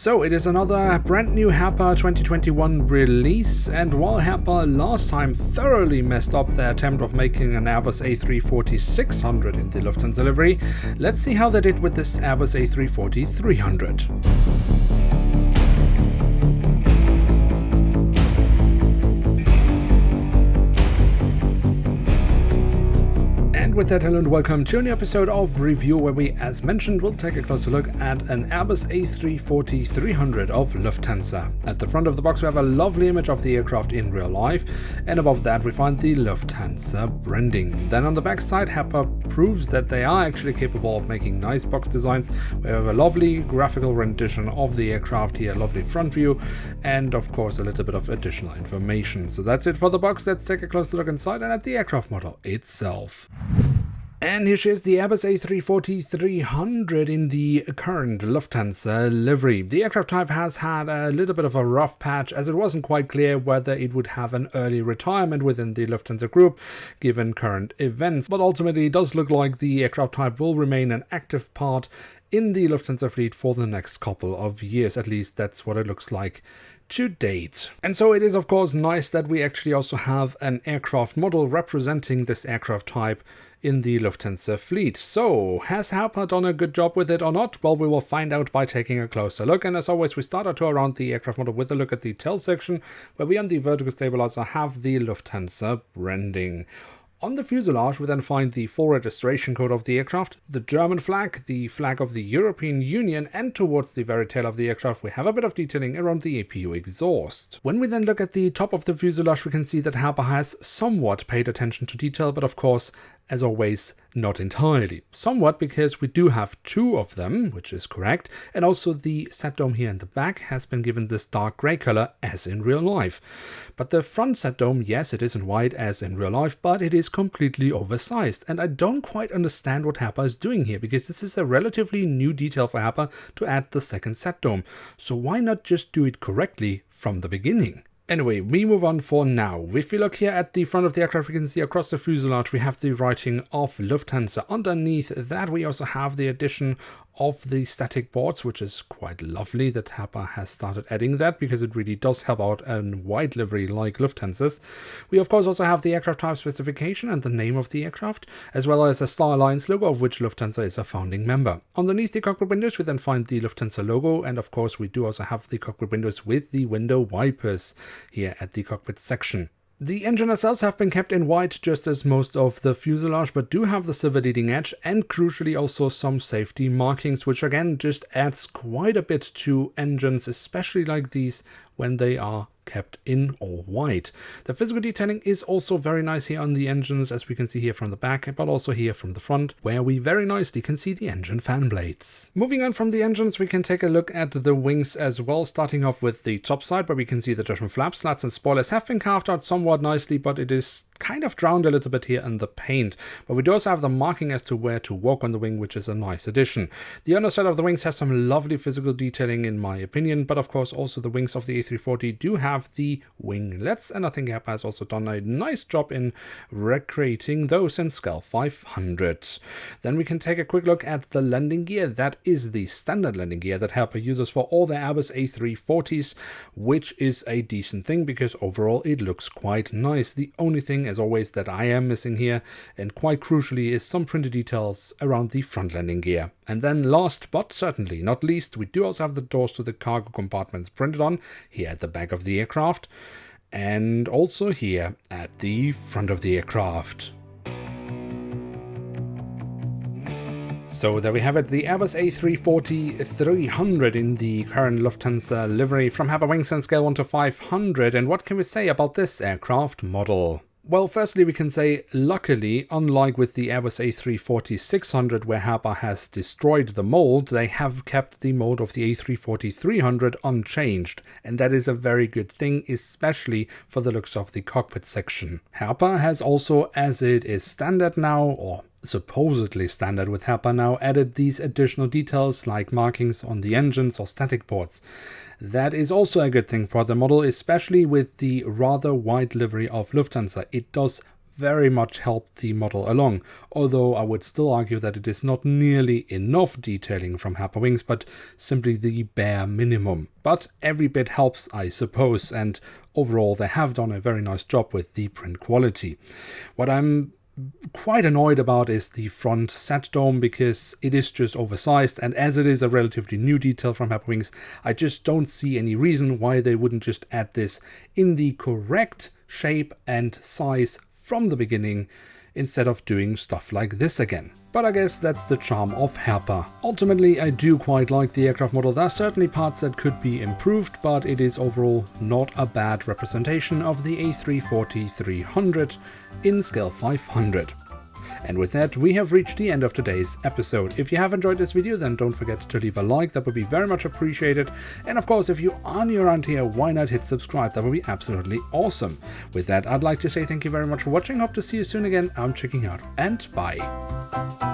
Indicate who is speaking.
Speaker 1: So it is another brand new Herpa 2021 release, and while Herpa last time thoroughly messed up their attempt of making an Airbus A340-300 in the Lufthansa livery, let's see how they did with this Airbus A340-300. With that, hello and welcome to a new episode of Review, where we, as mentioned, will take a closer look at an Airbus A340-300 of Lufthansa. At the front of the box we have a lovely image of the aircraft in real life, and above that we find the Lufthansa branding. Then on the back side, Herpa proves that they are actually capable of making nice box designs. We have a lovely graphical rendition of the aircraft here, a lovely front view, and of course a little bit of additional information. So that's it for the box. Let's take a closer look inside and at the aircraft model itself. And here she is, the Airbus A340-300 in the current Lufthansa livery. The aircraft type has had a little bit of a rough patch, as it wasn't quite clear whether it would have an early retirement within the Lufthansa group, given current events. But ultimately it does look like the aircraft type will remain an active part in the Lufthansa fleet for the next couple of years. At least that's what it looks like to date. And so it is of course nice that we actually also have an aircraft model representing this aircraft type in the Lufthansa fleet. So, has Herpa done a good job with it or not? Well, we will find out by taking a closer look. And as always, we start our tour around the aircraft model with a look at the tail section, where we on the vertical stabilizer have the Lufthansa branding. On the fuselage, we then find the full registration code of the aircraft, the German flag, the flag of the European Union, and towards the very tail of the aircraft, we have a bit of detailing around the APU exhaust. When we then look at the top of the fuselage, we can see that Herpa has somewhat paid attention to detail, but of course, as always, not entirely. Somewhat, because we do have two of them, which is correct, and also the set dome here in the back has been given this dark grey color as in real life. But the front set dome, yes, it is in white as in real life, but it is completely oversized, and I don't quite understand what Herpa is doing here, because this is a relatively new detail for Herpa to add the second set dome. So why not just do it correctly from the beginning? Anyway, we move on for now. If we look here at the front of the aircraft, we can see across the fuselage we have the writing of Lufthansa. Underneath that we also have the addition of the static boards, which is quite lovely that Herpa has started adding that, because it really does help out a white livery like Lufthansa's. We of course also have the aircraft type specification and the name of the aircraft, as well as a Star Alliance logo, of which Lufthansa is a founding member. Underneath the cockpit windows we then find the Lufthansa logo, and of course we do also have the cockpit windows with the window wipers here at the cockpit section. The engine nacelles have been kept in white, just as most of the fuselage, but do have the silver leading edge and crucially also some safety markings, which again just adds quite a bit to engines, especially like these when they are kept in all white. The physical detailing is also very nice here on the engines, as we can see here from the back, but also here from the front, where we very nicely can see the engine fan blades. Moving on from the engines, we can take a look at the wings as well, starting off with the top side, where we can see the different flap slats and spoilers have been carved out somewhat nicely, but it is kind of drowned a little bit here in the paint. But we do also have the marking as to where to walk on the wing, which is a nice addition. The underside of the wings has some lovely physical detailing in my opinion, but of course also the wings of the A340 do have the winglets, and I think Herpa has also done a nice job in recreating those in Scale 500. Then we can take a quick look at the landing gear. That is the standard landing gear that Herpa uses for all the Airbus A340s, which is a decent thing because overall it looks quite nice. The only thing, as always, that I am missing here, and quite crucially, is some printed details around the front landing gear. And then last but certainly not least, we do also have the doors to the cargo compartments printed on here at the back of the aircraft, and also here at the front of the aircraft. So there we have it, the Airbus A340-300 in the current Lufthansa livery from Herpa Wings and scale 1 to 500. And what can we say about this aircraft model? Well, firstly, we can say, luckily, unlike with the Airbus A340-600, where Herpa has destroyed the mold, they have kept the mold of the A340-300 unchanged. And that is a very good thing, especially for the looks of the cockpit section. Herpa has also, as it is standard now, or supposedly standard with Herpa now, added these additional details like markings on the engines or static boards. That is also a good thing for the model, especially with the rather wide livery of Lufthansa. It does very much helped the model along, although I would still argue that it is not nearly enough detailing from Herpa Wings, but simply the bare minimum. But every bit helps, I suppose, and overall they have done a very nice job with the print quality. What I'm quite annoyed about is the front sat dome, because it is just oversized, and as it is a relatively new detail from Herpa Wings, I just don't see any reason why they wouldn't just add this in the correct shape and size from the beginning instead of doing stuff like this again. But I guess that's the charm of Herpa. Ultimately, I do quite like the aircraft model. There are certainly parts that could be improved, but it is overall not a bad representation of the A340-300 in scale 500. And with that, we have reached the end of today's episode. If you have enjoyed this video, then don't forget to leave a like, that would be very much appreciated. And of course, if you are new around here, why not hit subscribe? That would be absolutely awesome. With that, I'd like to say thank you very much for watching. Hope to see you soon again. I'm checking out, and bye.